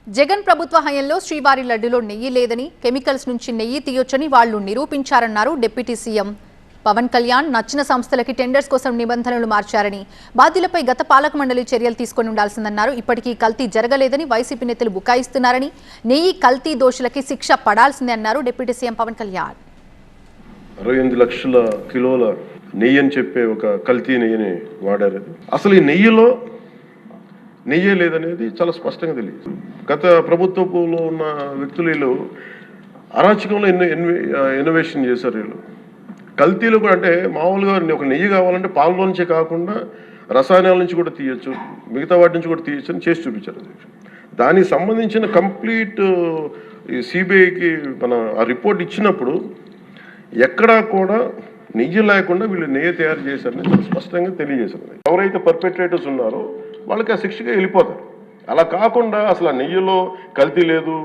జగన్ ప్రభుత్వ హయాంలో శ్రీవారి లడ్డులో నెయ్యి లేదని, కెమికల్స్ నుంచి నెయ్యి తీయొచ్చని వాళ్లు నిరూపించారన్నారు డిప్యూటీ సీఎం పవన్ కళ్యాణ్. నచ్చిన సంస్థలకి టెండర్స్ కోసం నిబంధనలు మార్చారని, బాధ్యులపై గత పాలక మండలి చర్యలు తీసుకొని ఉండాల్సిందన్నారు. ఇప్పటికీ కల్తీ జరగలేదని వైసీపీ నేతలు బుకాయిస్తున్నారని, నెయ్యి కల్తీ దోషులకి శిక్ష పడాల్సిందే అన్నారు డిప్యూటీ సీఎం పవన్ కళ్యాణ్. 68 లక్షల కిలోల నెయ్యి అని చెప్పే ఒక కల్తీ నెయ్యిని వాడారు. అసలు ఈ నెయ్యిలో నెయ్యే లేదనేది చాలా స్పష్టంగా తెలియదు. గత ప్రభుత్వంలో ఉన్న వ్యక్తులు వీళ్ళు అరాచకంలో ఇన్నోవేషన్ చేశారు. వీళ్ళు కల్తీలో కూడా, అంటే మామూలుగా ఒక నెయ్యి కావాలంటే పాలలో నుంచే కాకుండా రసాయనాల నుంచి కూడా తీయచ్చు, మిగతా వాటి నుంచి కూడా తీయచ్చు అని చేసి చూపించారు. దానికి సంబంధించిన కంప్లీట్ ఈ సిబిఐకి మన ఆ రిపోర్ట్ ఇచ్చినప్పుడు ఎక్కడా కూడా నెయ్యి లేకుండా వీళ్ళు నెయ్యి తయారు చేశారని చాలా స్పష్టంగా తెలియజేశారు. ఎవరైతే పర్పెట్రేటర్స్ ఉన్నారో వాళ్ళకి ఆ శిక్షగా వెళ్ళిపోతారు. అలా కాకుండా అసలు ఆ నెయ్యిలో కల్తీ లేదు,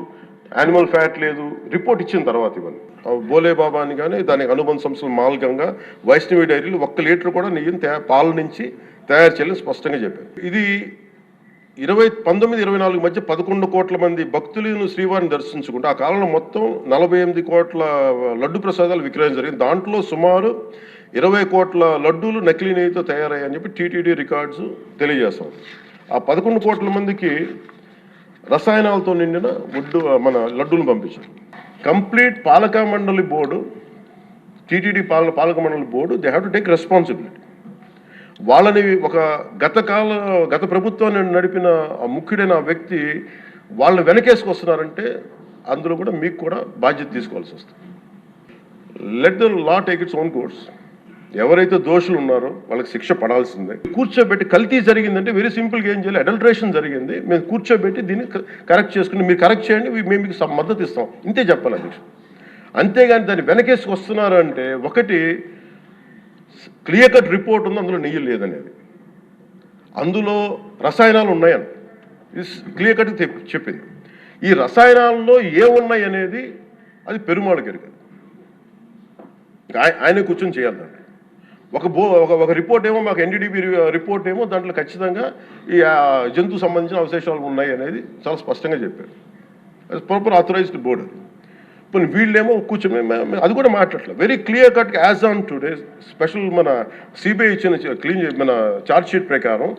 యానిమల్ ఫ్యాట్ లేదు రిపోర్ట్ ఇచ్చిన తర్వాత ఇవన్నీ బోలే బాబా అని కానీ దానికి అనుబంధ సంస్థలు మాల్గంగా వైష్ణవి డైరీలు 1 లీటర్ కూడా నెయ్యిని పాల నుంచి తయారు చేయాలని స్పష్టంగా చెప్పారు. ఇది 1924 మధ్య 11 కోట్ల మంది భక్తులను శ్రీవారిని దర్శించుకుంటే ఆ కాలంలో మొత్తం 48 కోట్ల లడ్డు ప్రసాదాలు విక్రయం జరిగింది. దాంట్లో సుమారు 20 కోట్ల లడ్డూలు నకిలీ నెయ్యితో తయారయ్యాయని చెప్పి టీటీడీ రికార్డ్స్ తెలియజేస్తాం. ఆ 11 కోట్ల మందికి రసాయనాలతో నిండిన మన లడ్డూలు పంపించారు. కంప్లీట్ పాలక మండలి బోర్డు, టీటీడీ పాలక మండలి board, they have to take responsibility. వాళ్ళని ఒక గత ప్రభుత్వాన్ని నడిపిన ముఖ్యుడైన వ్యక్తి వాళ్ళని వెనకేసుకొస్తున్నారంటే అందులో కూడా మీకు కూడా బాధ్యత తీసుకోవాల్సి వస్తుంది. Let the law take its own course. ఎవరైతే దోషులు ఉన్నారో వాళ్ళకి శిక్ష పడాల్సిందే. కూర్చోబెట్టి కల్తీ జరిగిందంటే వెరీ సింపుల్గా ఏం చేయాలి, అడల్ట్రేషన్ జరిగింది, మేము కూర్చోబెట్టి దీన్ని కరెక్ట్ చేసుకుని మీరు కరెక్ట్ చేయండి, మేము మీకు మద్దతు ఇస్తాం, ఇంతే చెప్పాలి అధ్యక్షుడు. అంతేగాని దాన్ని వెనకేసుకొస్తున్నారు అంటే ఒకటి క్లియర్ కట్ రిపోర్ట్ ఉంది, అందులో నెయ్యి లేదనేది, అందులో రసాయనాలు ఉన్నాయని ఇది క్లియర్ కట్ చెప్పింది. ఈ రసాయనాల్లో ఏమున్నాయి అనేది అది పెరుమాళకి ఎరగదు, ఆయన కూర్చొని చేయాలి. ఒక రిపోర్ట్ ఏమో మాకు ఎన్డీడీబీ రిపోర్ట్ ఏమో దాంట్లో ఖచ్చితంగా ఈ జంతువు సంబంధించిన అవశేషాలు ఉన్నాయి అనేది చాలా స్పష్టంగా చెప్పారు. అది ప్రాపర్ ఆథరైజ్డ్ బోర్డు. ఇప్పుడు వీళ్ళేమో కూర్చొని అది కూడా మాట్లాడలేదు. Very clear cut as on today special మన సిబిఐ ఇచ్చిన మన ఛార్జ్ షీట్ ప్రకారం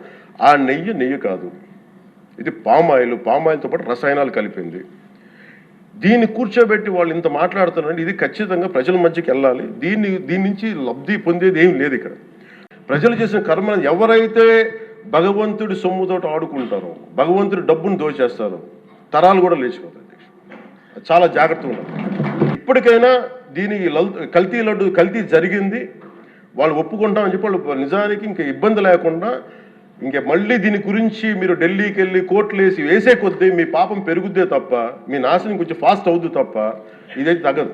ఆ నెయ్యి కాదు, ఇది పామాయిల్తో పాటు రసాయనాలు కలిపింది. దీన్ని కూర్చోబెట్టి వాళ్ళు ఇంత మాట్లాడుతున్నారంటే ఇది ఖచ్చితంగా ప్రజల మధ్యకి వెళ్ళాలి. దీని నుంచి లబ్ధి పొందేది ఏం లేదు. ఇక్కడ ప్రజలు చేసిన కర్మ, ఎవరైతే భగవంతుడి సొమ్ముతో ఆడుకుంటారో, భగవంతుడి డబ్బును దోచేస్తారో తరాలు కూడా లేచిపోతాయి. చాలా జాగ్రత్తగా ఉండాలి. ఇప్పటికైనా దీనికి కల్తీ జరిగింది, వాళ్ళు ఒప్పుకుంటామని చెప్పి వాళ్ళు నిజానికి ఇంకా ఇబ్బంది లేకుండా ఇంకా మళ్ళీ దీని గురించి మీరు ఢిల్లీకి వెళ్ళి కోర్టులు వేసే కొద్దీ మీ పాపం పెరుగుద్దే తప్ప, మీ నాశనం కొంచెం ఫాస్ట్ అవుద్ది తప్ప ఇదైతే తగ్గదు.